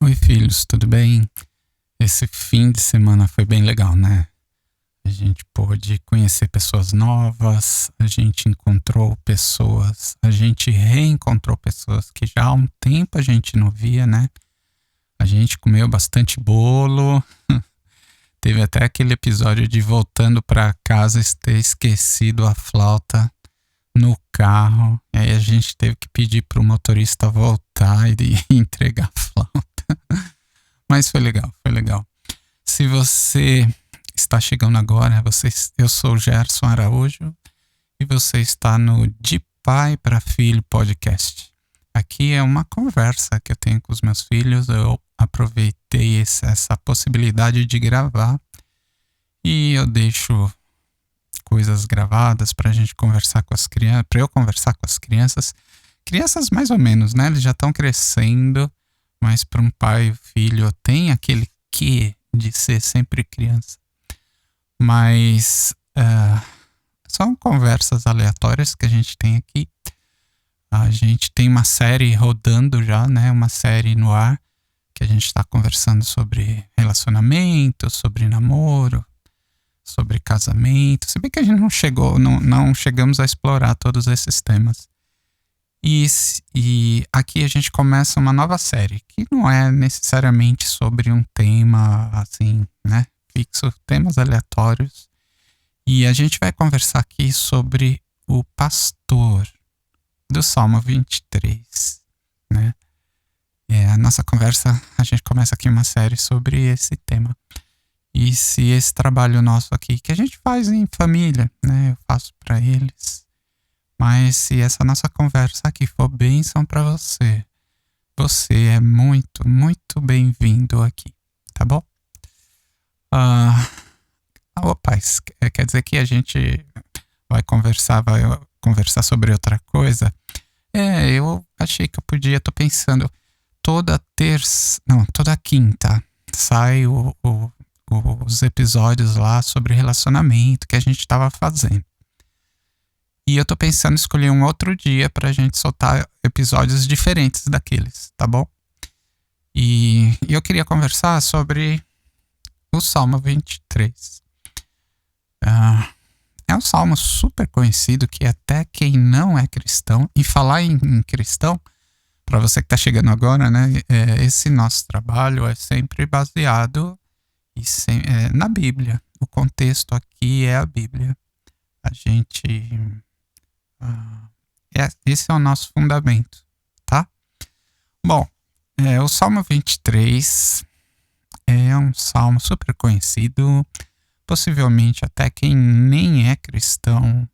Oi, filhos, tudo bem? Esse fim de semana foi bem legal, né? A gente pôde conhecer pessoas novas, a gente encontrou pessoas, a gente reencontrou pessoas que já há um tempo a gente não via, né? A gente comeu bastante bolo, teve até aquele episódio de voltando para casa e ter esquecido a flauta no carro, e aí a gente teve que pedir pro motorista voltar e entregar a flauta. Mas foi legal, foi legal. Se você está chegando agora, eu sou o Gerson Araújo e você está no De Pai para Filho podcast. Aqui é uma conversa que eu tenho com os meus filhos, eu aproveitei essa possibilidade de gravar e eu deixo coisas gravadas para a gente conversar com as crianças, para eu conversar com as crianças. Crianças mais ou menos, né? Eles já estão crescendo, mas para um pai e filho tem aquele quê de ser sempre criança. Mas são conversas aleatórias que a gente tem aqui. A gente tem uma série rodando já, né? Uma série no ar que a gente está conversando sobre relacionamento, sobre namoro, sobre casamento. Se bem que a gente não chegamos a explorar todos esses temas. E aqui a gente começa uma nova série, que não é necessariamente sobre um tema assim, né, fixo, temas aleatórios. E a gente vai conversar aqui sobre o pastor do Salmo 23, né? A nossa conversa, a gente começa aqui uma série sobre esse tema. E se esse trabalho nosso aqui, que a gente faz em família, né, eu faço para eles. Mas se essa nossa conversa aqui for bênção para você, você é muito, muito bem-vindo aqui, tá bom? Quer dizer que a gente vai conversar sobre outra coisa? Eu achei que eu podia, tô pensando, toda quinta sai os episódios lá sobre relacionamento que a gente tava fazendo. E eu tô pensando em escolher um outro dia pra gente soltar episódios diferentes daqueles, tá bom? E eu queria conversar sobre o Salmo 23. É um salmo super conhecido que até quem não é cristão, e falar em cristão, pra você que tá chegando agora, né? Esse nosso trabalho é sempre baseado na Bíblia. O contexto aqui é a Bíblia. A gente... esse é o nosso fundamento, tá? Bom, o Salmo 23 é um salmo super conhecido, possivelmente até quem nem é cristão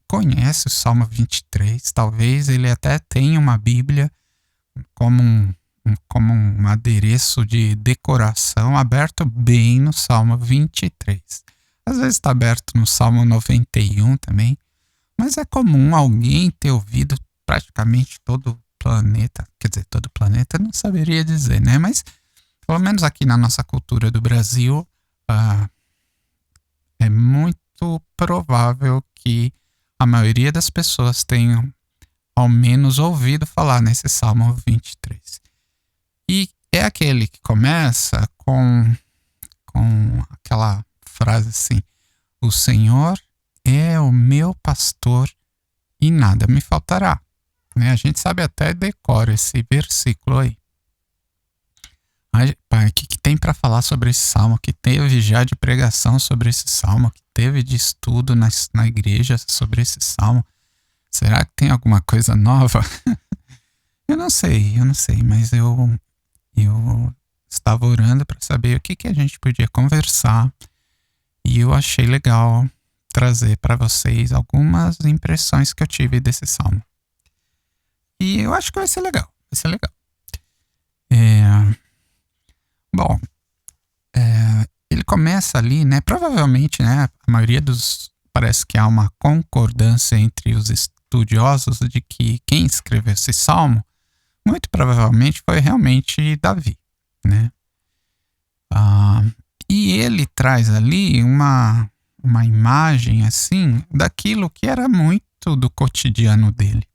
conhece o Salmo 23, talvez ele até tenha uma Bíblia como um adereço de decoração aberto bem no Salmo 23. Às vezes está aberto no Salmo 91 também, mas é comum alguém ter ouvido praticamente todo o planeta, quer dizer, todo o planeta não saberia dizer, né? Mas pelo menos aqui na nossa cultura do Brasil, é muito provável que a maioria das pessoas tenham ao menos ouvido falar nesse Salmo 23. E é aquele que começa com aquela frase assim: o Senhor é o meu pastor e nada me faltará. Né? A gente sabe até decora esse versículo aí. Pai, o que tem para falar sobre esse salmo? Que teve já de pregação sobre esse salmo? Que teve de estudo na igreja sobre esse salmo? Será que tem alguma coisa nova? Eu não sei, mas eu estava orando para saber o que a gente podia conversar e eu achei legal trazer para vocês algumas impressões que eu tive desse salmo. E eu acho que vai ser legal, Bom, ele começa ali, né? Provavelmente, né? A maioria parece que há uma concordância entre os estudiosos de que quem escreveu esse salmo, muito provavelmente foi realmente Davi, né? E ele traz ali uma imagem, assim, daquilo que era muito do cotidiano dele.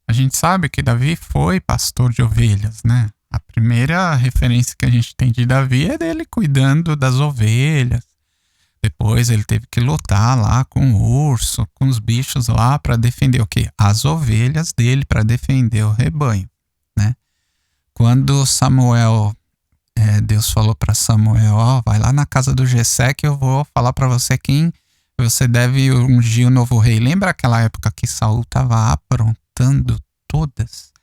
A gente sabe que Davi foi pastor de ovelhas, né? primeira referência que a gente tem de Davi é dele cuidando das ovelhas. Depois ele teve que lutar lá com o urso, com os bichos lá para defender o quê? As ovelhas dele, para defender o rebanho, né? Quando Samuel, Deus falou para Samuel, vai lá na casa do Jessé que eu vou falar para você quem você deve ungir o novo rei. Lembra aquela época que Saul estava aprontando todas?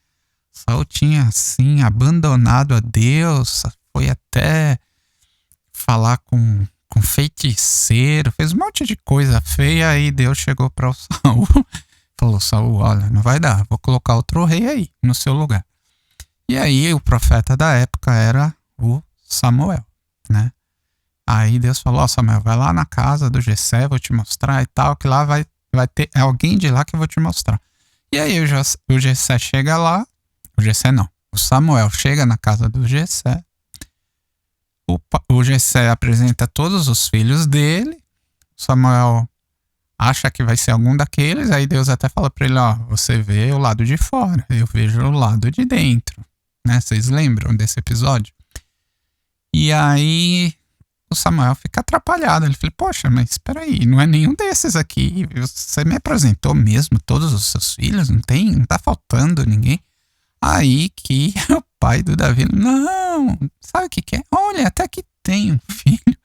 Saul tinha assim abandonado a Deus, foi até falar com feiticeiro, fez um monte de coisa feia. Aí Deus chegou para o Saul, falou: Saul, olha, não vai dar, vou colocar outro rei aí no seu lugar. E aí o profeta da época era o Samuel, né? Aí Deus falou: Samuel, vai lá na casa do Jessé, vou te mostrar e tal, que lá vai ter alguém de lá que eu vou te mostrar. E aí o Jessé chega lá, o Samuel chega na casa do Jessé, o Jessé apresenta todos os filhos dele, Samuel acha que vai ser algum daqueles, aí Deus até fala pra ele: você vê o lado de fora, eu vejo o lado de dentro, né? Vocês lembram desse episódio? E aí o Samuel fica atrapalhado, ele fala: poxa, mas espera aí, não é nenhum desses aqui, você me apresentou mesmo todos os seus filhos, não tá faltando ninguém? Aí que o pai do Davi: não, sabe o que é? Olha, até que tem um filho.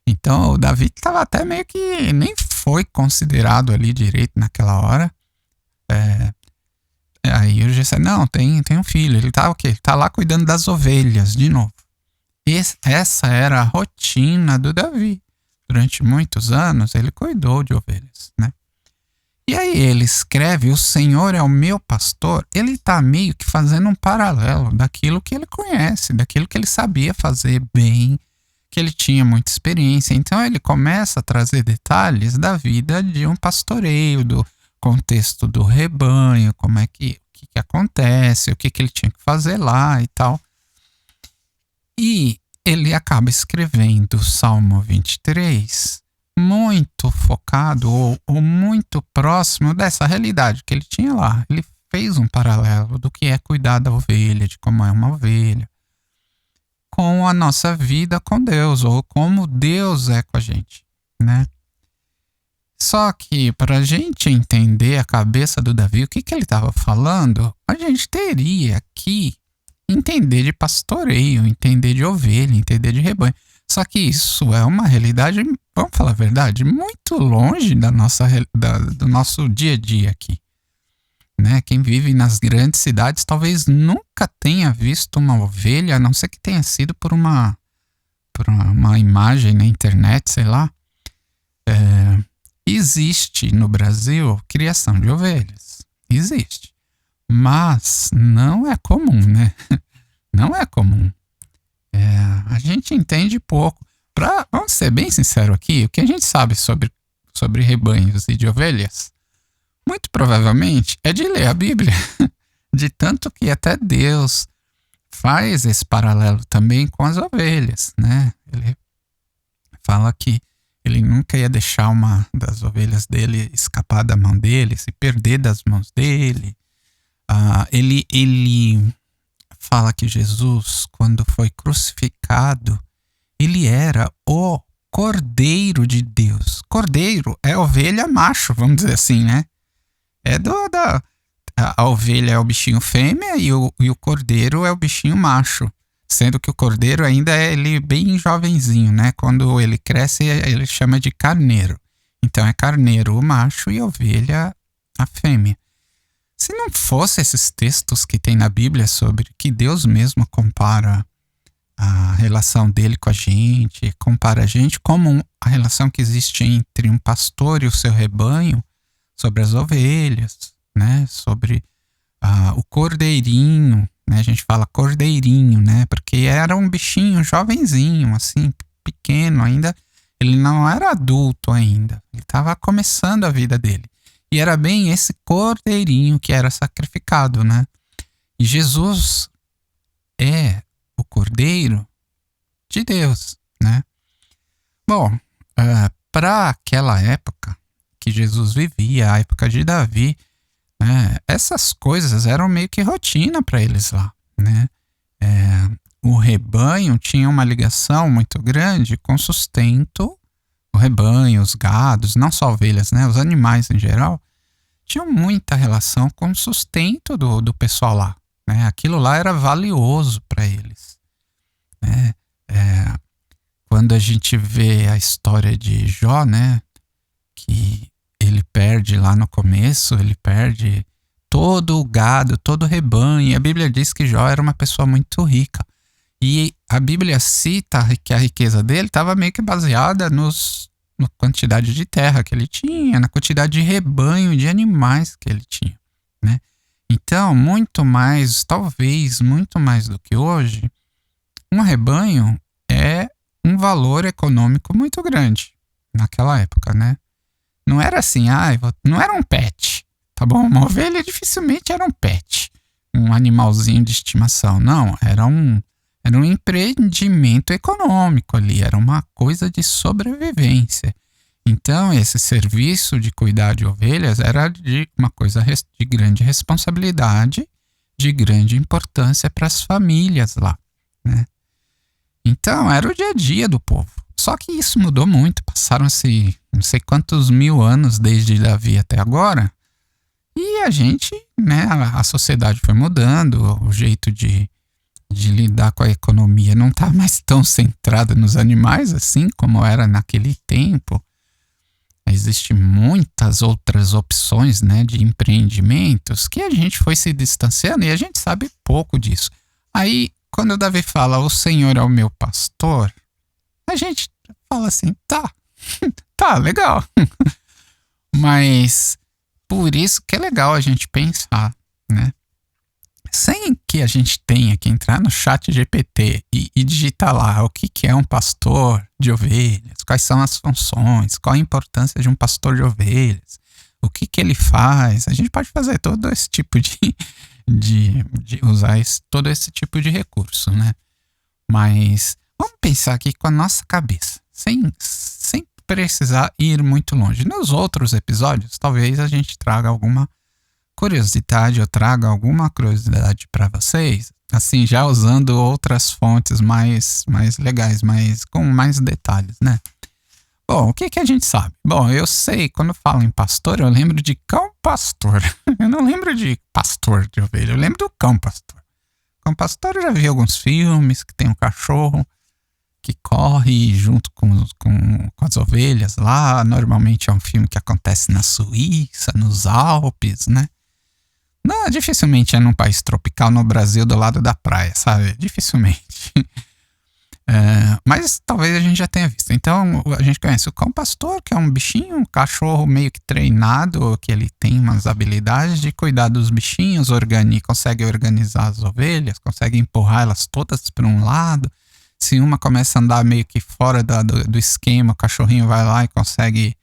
Então o Davi estava até meio que nem foi considerado ali direito naquela hora. Aí o Jessé: não, tem um filho. Ele tá o quê? Ele tá lá cuidando das ovelhas de novo. Essa era a rotina do Davi. Durante muitos anos ele cuidou de ovelhas, né? E aí ele escreve: o Senhor é o meu pastor. Ele está meio que fazendo um paralelo daquilo que ele conhece, daquilo que ele sabia fazer bem, que ele tinha muita experiência. Então ele começa a trazer detalhes da vida de um pastoreio, do contexto do rebanho, como é que acontece, o que ele tinha que fazer lá e tal. E ele acaba escrevendo o Salmo 23 muito focado ou muito próximo dessa realidade que ele tinha lá. Ele fez um paralelo do que é cuidar da ovelha, de como é uma ovelha, com a nossa vida com Deus, ou como Deus é com a gente, né? Só que para a gente entender a cabeça do Davi, o que ele estava falando, a gente teria que entender de pastoreio, entender de ovelha, entender de rebanho. Só que isso é uma realidade, vamos falar a verdade, muito longe do nosso dia a dia aqui, né? Quem vive nas grandes cidades talvez nunca tenha visto uma ovelha, a não ser que tenha sido por uma imagem na internet, sei lá. Existe no Brasil criação de ovelhas, existe, mas não é comum, né? Não é comum. A gente entende pouco. Vamos ser bem sincero aqui, o que a gente sabe sobre rebanhos e de ovelhas, muito provavelmente é de ler a Bíblia. De tanto que até Deus faz esse paralelo também com as ovelhas, né? Ele fala que ele nunca ia deixar uma das ovelhas dele escapar da mão dele, se perder das mãos dele. Ele fala que Jesus, quando foi crucificado, ele era o Cordeiro de Deus. Cordeiro é ovelha macho, vamos dizer assim, né? A ovelha é o bichinho fêmea e o cordeiro é o bichinho macho. Sendo que o cordeiro ainda é ele bem jovenzinho, né? Quando ele cresce, ele chama de carneiro. Então é carneiro o macho e ovelha a fêmea. Se não fosse esses textos que tem na Bíblia sobre que Deus mesmo compara a relação dele com a gente, compara a gente como a relação que existe entre um pastor e o seu rebanho, sobre as ovelhas, né? Sobre o cordeirinho, né? A gente fala cordeirinho, né? Porque era um bichinho jovenzinho, assim, pequeno ainda. Ele não era adulto ainda. Ele estava começando a vida dele. E era bem esse cordeirinho que era sacrificado, né? E Jesus é o cordeiro de Deus, né? Bom, para aquela época que Jesus vivia, a época de Davi, né, essas coisas eram meio que rotina para eles lá, né? o rebanho tinha uma ligação muito grande com o sustento, o rebanho, os gados, não só ovelhas, né? Os animais em geral, tinham muita relação com o sustento do pessoal lá, né? Aquilo lá era valioso para eles, né? Quando a gente vê a história de Jó, né? Que ele perde lá no começo, ele perde todo o gado, todo o rebanho. E a Bíblia diz que Jó era uma pessoa muito rica. E a Bíblia cita que a riqueza dele estava meio que baseada na quantidade de terra que ele tinha, na quantidade de rebanho de animais que ele tinha, né? Então, muito mais, talvez muito mais do que hoje, um rebanho é um valor econômico muito grande naquela época, né? Não era assim, não era um pet, tá bom? Uma ovelha dificilmente era um pet, um animalzinho de estimação. Não, era um empreendimento econômico ali, era uma coisa de sobrevivência. Então, esse serviço de cuidar de ovelhas era de uma coisa de grande responsabilidade, de grande importância para as famílias lá, né? Então, era o dia a dia do povo. Só que isso mudou muito. Passaram-se não sei quantos mil anos desde Davi até agora. E a gente, né, a sociedade foi mudando, o jeito de lidar com a economia não está mais tão centrada nos animais assim como era naquele tempo. Existem muitas outras opções, né, de empreendimentos que a gente foi se distanciando e a gente sabe pouco disso. Aí, quando o Davi fala, o Senhor é o meu pastor, a gente fala assim, tá, legal. Mas por isso que é legal a gente pensar, né? Sem que a gente tenha que entrar no chat GPT e digitar lá o que é um pastor de ovelhas, quais são as funções, qual a importância de um pastor de ovelhas, o que ele faz. A gente pode fazer todo esse tipo de usar todo esse tipo de recurso, né? Mas vamos pensar aqui com a nossa cabeça, sem precisar ir muito longe. Nos outros episódios, talvez a gente traga alguma curiosidade, eu trago alguma curiosidade para vocês, assim, já usando outras fontes mais legais, com mais detalhes, né? Bom, o que a gente sabe? Bom, eu sei, quando falo em pastor, eu lembro de cão pastor. Eu não lembro de pastor de ovelha, eu lembro do cão pastor. Cão pastor eu já vi alguns filmes que tem um cachorro que corre junto com as ovelhas lá. Normalmente é um filme que acontece na Suíça, nos Alpes, né? Não, dificilmente é num país tropical, no Brasil, do lado da praia, sabe? Dificilmente. Mas talvez a gente já tenha visto. Então, a gente conhece o cão pastor, que é um bichinho, um cachorro meio que treinado, que ele tem umas habilidades de cuidar dos bichinhos, consegue organizar as ovelhas, consegue empurrar elas todas para um lado. Se uma começa a andar meio que fora do esquema, o cachorrinho vai lá e consegue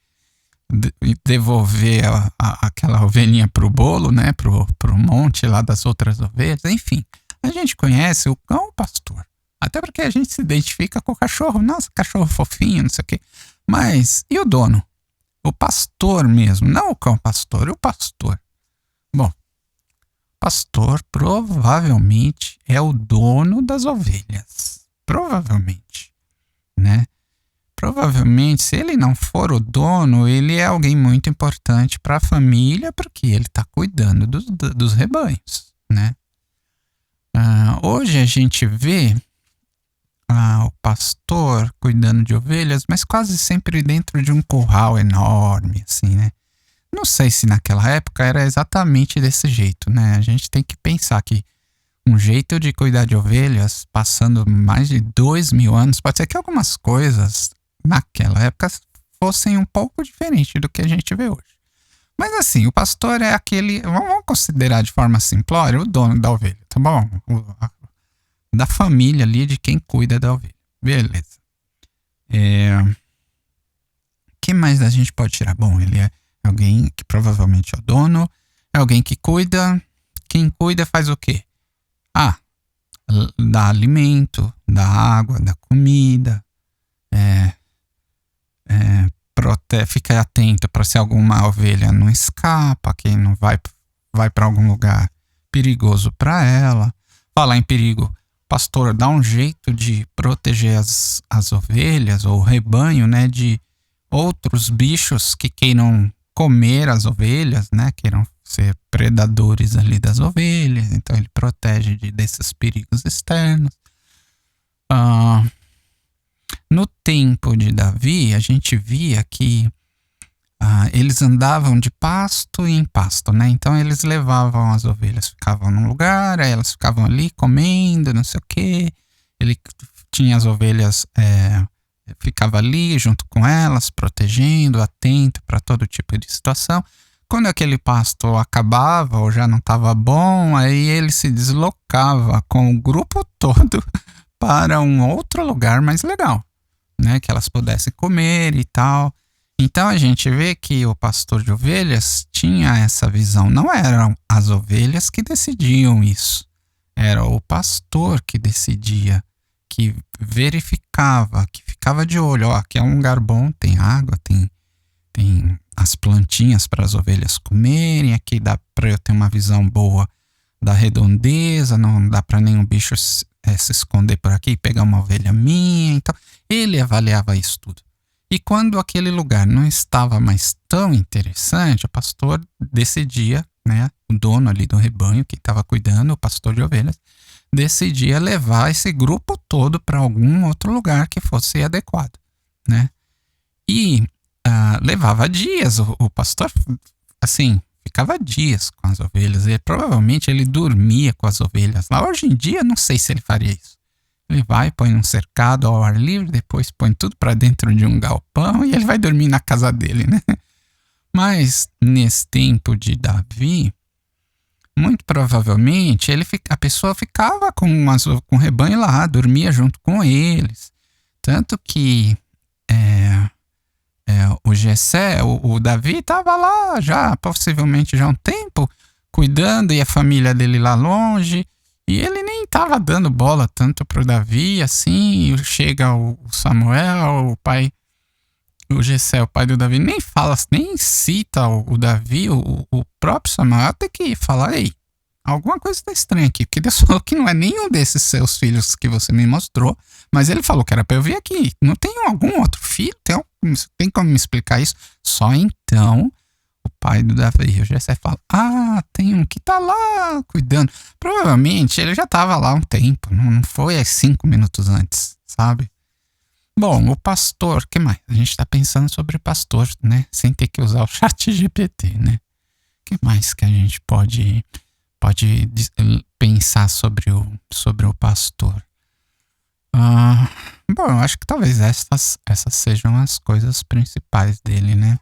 devolver aquela ovelhinha pro bolo, né, pro monte lá das outras ovelhas. Enfim, a gente conhece o cão pastor, até porque a gente se identifica com o cachorro. Nossa, cachorro fofinho, não sei o quê. Mas e o dono? O pastor mesmo, não o cão pastor, o pastor. Bom, pastor provavelmente é o dono das ovelhas, provavelmente, né? Provavelmente, se ele não for o dono, ele é alguém muito importante para a família, porque ele está cuidando dos rebanhos, né? Hoje a gente vê o pastor cuidando de ovelhas, mas quase sempre dentro de um curral enorme, assim, né? Não sei se naquela época era exatamente desse jeito, né? A gente tem que pensar que um jeito de cuidar de ovelhas, passando mais de 2000 anos, pode ser que algumas coisas naquela época fossem um pouco diferentes do que a gente vê hoje. Mas assim, o pastor é aquele, vamos considerar de forma simplória, o dono da ovelha, tá bom? Da família ali, de quem cuida da ovelha. Beleza. Que mais a gente pode tirar? Bom, ele é alguém que provavelmente é o dono, é alguém que cuida. Quem cuida faz o quê? Dá alimento, dá água, dá comida, fica atento para se alguma ovelha não escapa, que não vai para algum lugar perigoso para ela. Falar em perigo, pastor dá um jeito de proteger as ovelhas ou o rebanho, né, de outros bichos que queiram comer as ovelhas, né, queiram ser predadores ali das ovelhas. Então ele protege desses perigos externos. No tempo de Davi, a gente via que eles andavam de pasto em pasto, né? Então eles levavam as ovelhas, ficavam num lugar, aí elas ficavam ali comendo, não sei o quê. Ele tinha as ovelhas, ficava ali junto com elas, protegendo, atento para todo tipo de situação. Quando aquele pasto acabava ou já não estava bom, aí ele se deslocava com o grupo todo para um outro lugar mais legal, né? Que elas pudessem comer e tal. Então a gente vê que o pastor de ovelhas tinha essa visão. Não eram as ovelhas que decidiam isso. Era o pastor que decidia, que verificava, que ficava de olho. Ó, aqui é um lugar bom, tem água, tem as plantinhas para as ovelhas comerem. Aqui dá para eu ter uma visão boa da redondeza, não dá para nenhum bicho se esconder por aqui e pegar uma ovelha minha. Então ele avaliava isso tudo. E quando aquele lugar não estava mais tão interessante, o pastor decidia, né, o dono ali do rebanho que estava cuidando, o pastor de ovelhas, decidia levar esse grupo todo para algum outro lugar que fosse adequado, né? E levava dias, o pastor, assim, ficava dias com as ovelhas. Provavelmente ele dormia com as ovelhas lá. Hoje em dia, não sei se ele faria isso. Ele vai, põe um cercado ao ar livre, depois põe tudo para dentro de um galpão e ele vai dormir na casa dele, né? Mas nesse tempo de Davi, muito provavelmente a pessoa ficava com o rebanho lá, dormia junto com eles. Tanto que o Jessé, o Davi estava lá já, possivelmente já há um tempo, cuidando, e a família dele lá longe. E ele nem estava dando bola tanto pro Davi, assim. Chega o Samuel, o Jessé, o pai do Davi, nem fala, nem cita o Davi, o próprio Samuel tem que falar: ei, alguma coisa tá estranha aqui, porque Deus falou que não é nenhum desses seus filhos que você me mostrou, mas ele falou que era para eu vir aqui. Não tem algum outro filho? Tem como me explicar isso? Só então o pai do Davi, o Jessé, fala: tem um que tá lá cuidando. Provavelmente ele já tava lá há um tempo, não foi 5 minutos antes, sabe? Bom, o pastor, que mais? A gente tá pensando sobre pastor, né? Sem ter que usar o ChatGPT, né? Que mais que a gente pode pensar sobre o pastor? Bom, eu acho que talvez essas sejam as coisas principais dele, né?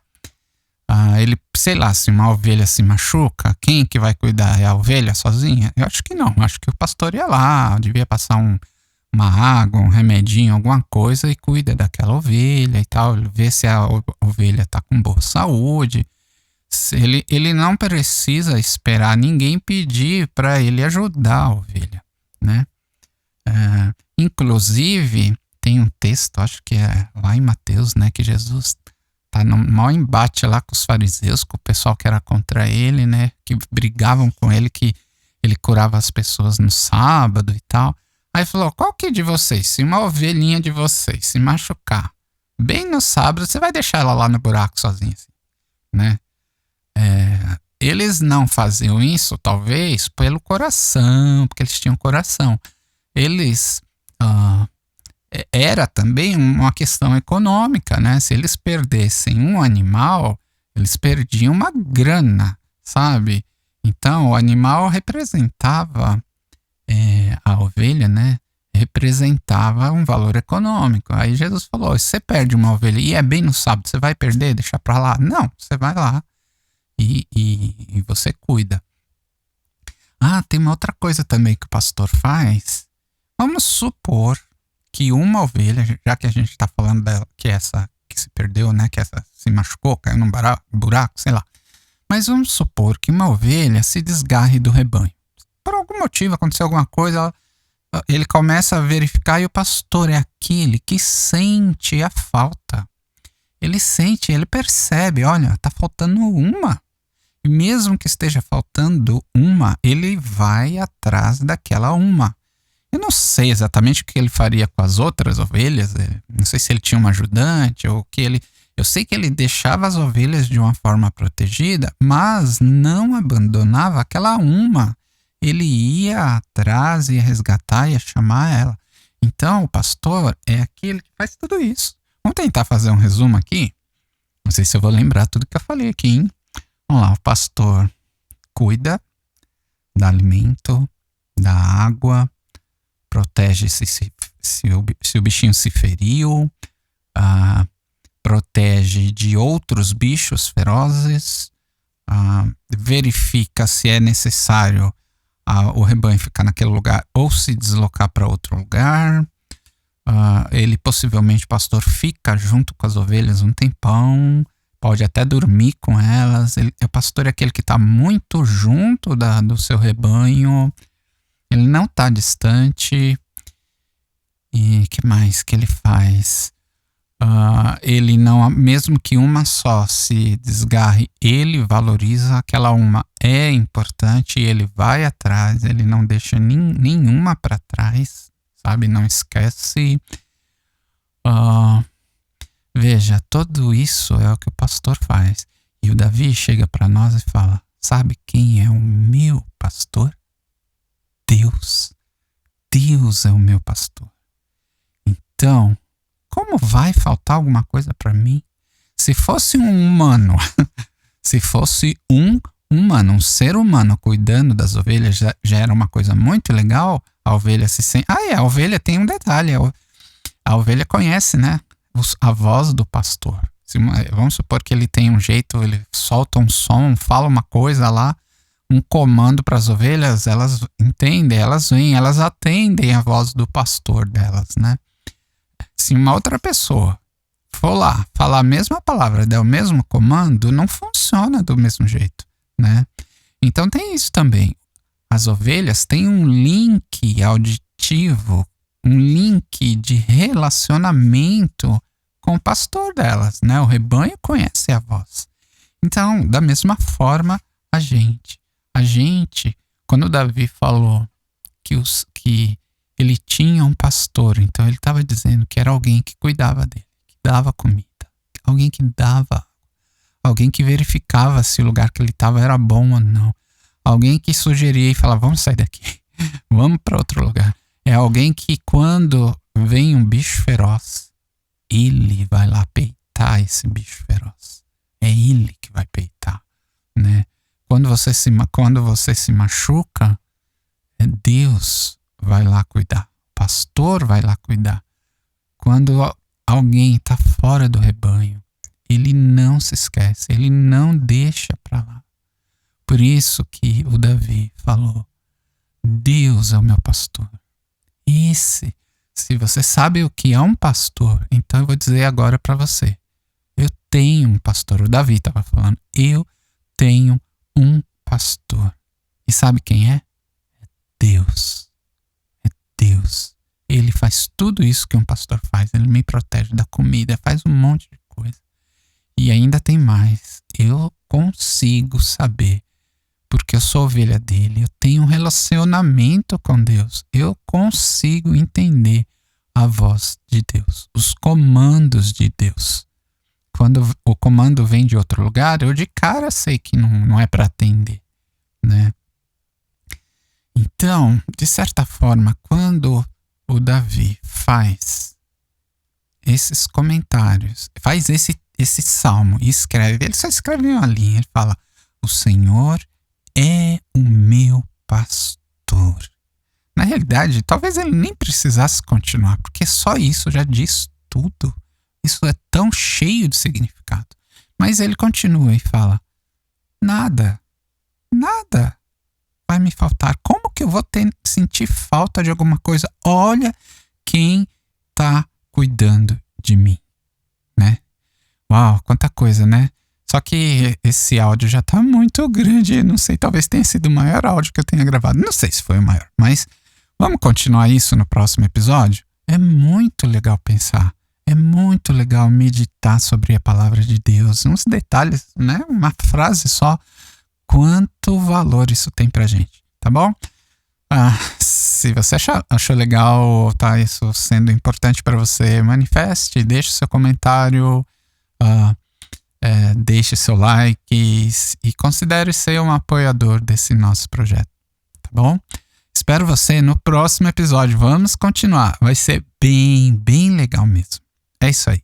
Ele, sei lá, se uma ovelha se machuca, quem que vai cuidar? É a ovelha sozinha? Eu acho que não. Acho que o pastor ia lá, devia passar uma água, um remedinho, alguma coisa, e cuida daquela ovelha e tal. Vê se a ovelha tá com boa saúde. Ele não precisa esperar ninguém pedir para ele ajudar a ovelha, né? Inclusive, tem um texto, acho que é lá em Mateus, né, que Jesus tá no maior embate lá com os fariseus, com o pessoal que era contra ele, né, que brigavam com ele, que ele curava as pessoas no sábado e tal. Aí falou: qual que de vocês, se uma ovelhinha de vocês se machucar bem no sábado, você vai deixar ela lá no buraco sozinha, assim, né? Eles não faziam isso, talvez, pelo coração, porque eles tinham coração. Eles era também uma questão econômica, né? Se eles perdessem um animal, eles perdiam uma grana, sabe? Então o animal representava, a ovelha, né? Representava um valor econômico. Aí Jesus falou: se você perde uma ovelha e é bem no sábado, você vai perder, deixar pra lá? Não, você vai lá e você cuida. Tem uma outra coisa também que o pastor faz. Vamos supor que uma ovelha, já que a gente está falando dela, que essa que se perdeu, né, que essa se machucou, caiu num buraco, sei lá. Mas vamos supor que uma ovelha se desgarre do rebanho. Por algum motivo, aconteceu alguma coisa, ele começa a verificar, e o pastor é aquele que sente a falta. Ele sente, ele percebe: olha, tá faltando uma. E mesmo que esteja faltando uma, ele vai atrás daquela uma. E Eu não sei exatamente o que ele faria com as outras ovelhas. Não sei se ele tinha um ajudante ou o que ele... Eu sei que ele deixava as ovelhas de uma forma protegida, mas não abandonava aquela uma. Ele ia atrás, ia resgatar, ia chamar ela. Então, o pastor é aquele que faz tudo isso. Vamos tentar fazer um resumo aqui? Não sei se eu vou lembrar tudo que eu falei aqui, hein? Vamos lá, o pastor cuida, dá alimento, dá água, protege se o bichinho se feriu, protege de outros bichos ferozes, verifica se é necessário o rebanho ficar naquele lugar ou se deslocar para outro lugar. Ele possivelmente, o pastor, fica junto com as ovelhas um tempão, pode até dormir com elas. O pastor é aquele que está muito junto do seu rebanho, ele não está distante. E que mais que ele faz? Ele não, mesmo que uma só se desgarre, ele valoriza aquela uma, é importante, ele vai atrás, ele não deixa nenhuma para trás, sabe? Não esquece. Veja, tudo isso é o que o pastor faz. E o Davi chega para nós e fala: sabe quem é o meu pastor? Deus. Deus é o meu pastor. Então, como vai faltar alguma coisa para mim? Se fosse um humano, se fosse um ser humano cuidando das ovelhas, já era uma coisa muito legal. A ovelha se sente... a ovelha tem um detalhe. A ovelha conhece, né? A voz do pastor. Vamos supor que ele tem um jeito, ele solta um som, fala uma coisa lá, um comando para as ovelhas, elas entendem, elas vêm, elas atendem a voz do pastor delas, né? Se uma outra pessoa for lá falar a mesma palavra, der o mesmo comando, não funciona do mesmo jeito, né? Então tem isso também. As ovelhas têm um link auditivo, um link de relacionamento com o pastor delas, né? O rebanho conhece a voz. Então, da mesma forma, a gente, quando Davi falou que ele tinha um pastor, então ele estava dizendo que era alguém que cuidava dele, que dava comida, alguém que dava, alguém que verificava se o lugar que ele estava era bom ou não, alguém que sugeria e falava: vamos sair daqui, vamos para outro lugar. É alguém que, quando vem um bicho feroz, ele vai lá peitar esse bicho feroz. É ele que vai peitar, né? Quando você se machuca, Deus vai lá cuidar. O pastor vai lá cuidar. Quando alguém está fora do rebanho, ele não se esquece, ele não deixa para lá. Por isso que o Davi falou: Deus é o meu pastor. Se você sabe o que é um pastor, então eu vou dizer agora para você: eu tenho um pastor. O Davi estava falando: eu tenho um pastor. E sabe quem é? É Deus. É Deus. Ele faz tudo isso que um pastor faz. Ele me protege da comida, faz um monte de coisa. E ainda tem mais. Eu consigo saber, porque eu sou ovelha dele, eu tenho um relacionamento com Deus. Eu consigo entender a voz de Deus, os comandos de Deus. Quando o comando vem de outro lugar, eu de cara sei que não é para atender, né? Então, de certa forma, quando o Davi faz esses comentários, faz esse salmo e escreve, ele só escreve uma linha, ele fala: o Senhor é o meu pastor. Na realidade, talvez ele nem precisasse continuar, porque só isso já diz tudo. Isso é tão cheio de significado. Mas ele continua e fala: nada vai me faltar. Como que eu vou sentir falta de alguma coisa? Olha quem está cuidando de mim, né? Uau, quanta coisa, né? Só que esse áudio já tá muito grande. Não sei, talvez tenha sido o maior áudio que eu tenha gravado. Não sei se foi o maior, mas vamos continuar isso no próximo episódio? É muito legal pensar. É muito legal meditar sobre a palavra de Deus. Uns detalhes, né? Uma frase só. Quanto valor isso tem pra gente, tá bom? Se você achou legal, tá isso sendo importante para você, manifeste, deixe seu comentário, deixe seu like e considere ser um apoiador desse nosso projeto, tá bom? Espero você no próximo episódio. Vamos continuar. Vai ser bem, bem legal mesmo. É isso aí.